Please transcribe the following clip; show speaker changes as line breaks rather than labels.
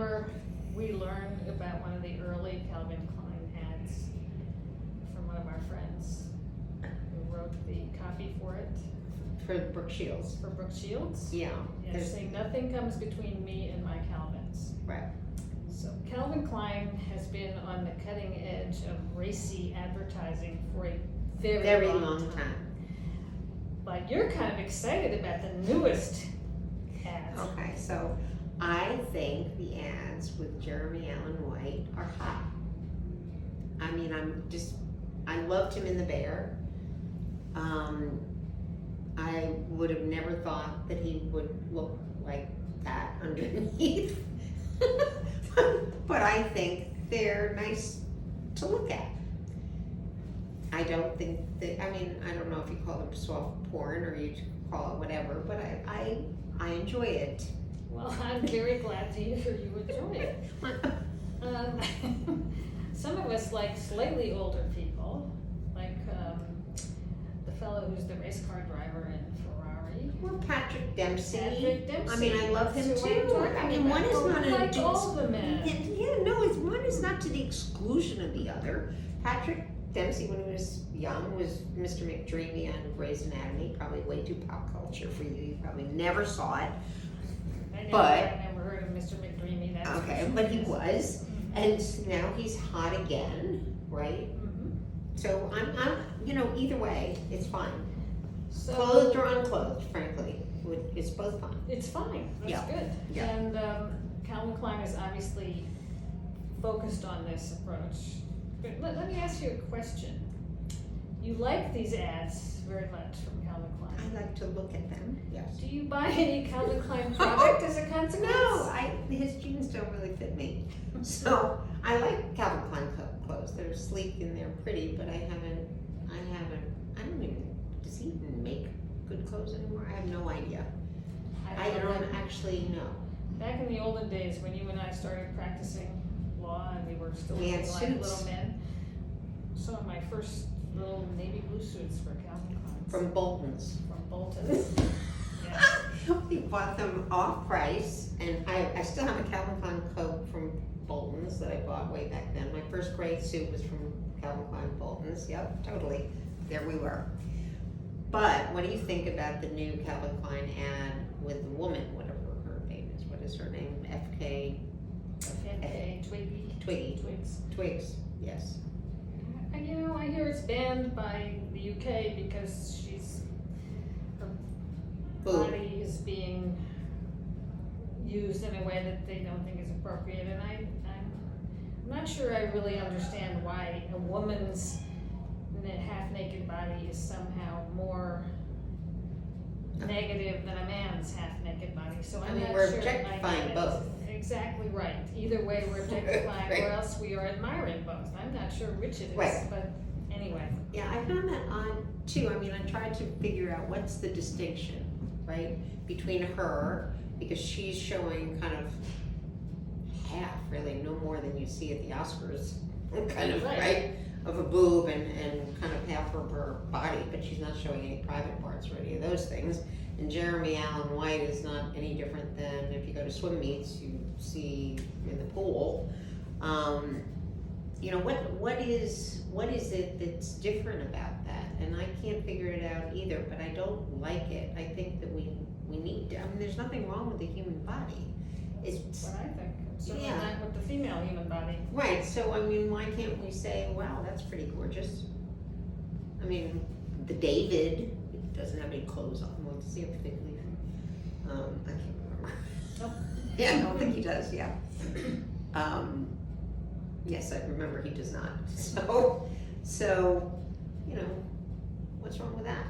remember we learned about one of the early Calvin Klein ads from one of our friends who wrote the copy for it.
For Brooke Shields.
For Brooke Shields?
Yeah.
Yes, saying nothing comes between me and my Calvins.
Right.
So Calvin Klein has been on the cutting edge of racy advertising for a very long time. But you're kind of excited about the newest ads.
Okay, so I think the ads with Jeremy Allen White are hot. I mean, I loved him in The Bear. I would have never thought that he would look like that underneath. But I think they're nice to look at. I don't think that, I mean, I don't know if you call them soft porn or you call it whatever, but I enjoy it.
Well, I'm very glad to hear you enjoy it. Some of us like slightly older people, like the fellow who's the race car driver in Ferrari.
Or Patrick Dempsey.
Patrick Dempsey.
I mean, I love him
That's who
too.
I'm
I mean,
talking
one is
about.
not
Like all the men.
Yeah, no, one is not to the exclusion of the other. Patrick Dempsey, when he was young, was Mr. McDreamy on Grey's Anatomy. Probably way too pop culture for you. You probably never saw it.
I never heard of Mr. McDreamy. That's
Okay,
for
but
sure.
he was, and now he's hot again, right?
Mm-hmm.
So I'm, either way, it's fine.
So
Clothed or unclothed, frankly, it's both fine.
it's fine. That's
Yeah.
good.
Yeah.
And Calvin Klein is obviously focused on this approach. But let me ask you a question. You like these ads very much from Calvin Klein.
I like to look at them, yes.
Do you buy any Calvin Klein product as a consequence?
No, his jeans don't really fit me. So I like Calvin Klein clothes. They're sleek and they're pretty, but I don't even, does he even make good clothes anymore? I have no idea. I don't actually know.
Back in the olden days when you and I started practicing law and we were still
We had
looking like
suits.
little men, some of my first little navy blue suits were Calvin Klein.
From Bolton's.
From Bolton's. Yes.
We bought them off price, and I still have a Calvin Klein coat from Bolton's that I bought way back then. My first gray suit was from Calvin Klein Bolton's. Yep, totally. There we were. But what do you think about the new Calvin Klein ad with the woman, whatever her name is? What is her name? FK?
FK Twiggy.
Twigs, yes.
And I hear it's banned by the UK because her
Boob.
body is being used in a way that they don't think is appropriate, and I'm not sure I really understand why a woman's half-naked body is somehow more negative than a man's half-naked body. So I'm not
we're
sure.
objectifying both.
Exactly right. Either way, we're objectifying,
Right.
or else we are admiring both. I'm not sure which it is,
Right.
but anyway.
Yeah, I found that odd too. I mean, I tried to figure out what's the distinction, right, between her, because she's showing kind of half, really, no more than you see at the Oscars, kind of, right, of a boob and kind of half of her body, but she's not showing any private parts or any of those things. And Jeremy Allen White is not any different than if you go to swim meets, you see in the pool. What is it that's different about that? And I can't figure it out either, but I don't like it. I think that we need to, there's nothing wrong with the human body.
That's what I think. Certainly
Yeah.
not with the female human body.
Right, so why can't we say, wow, that's pretty gorgeous? I mean, the David doesn't have any clothes on. Well, does he have a fig leaf? I can't remember.
Nope.
Yeah, I don't think he does, yeah. Yes, I remember he does not. So, what's wrong with that?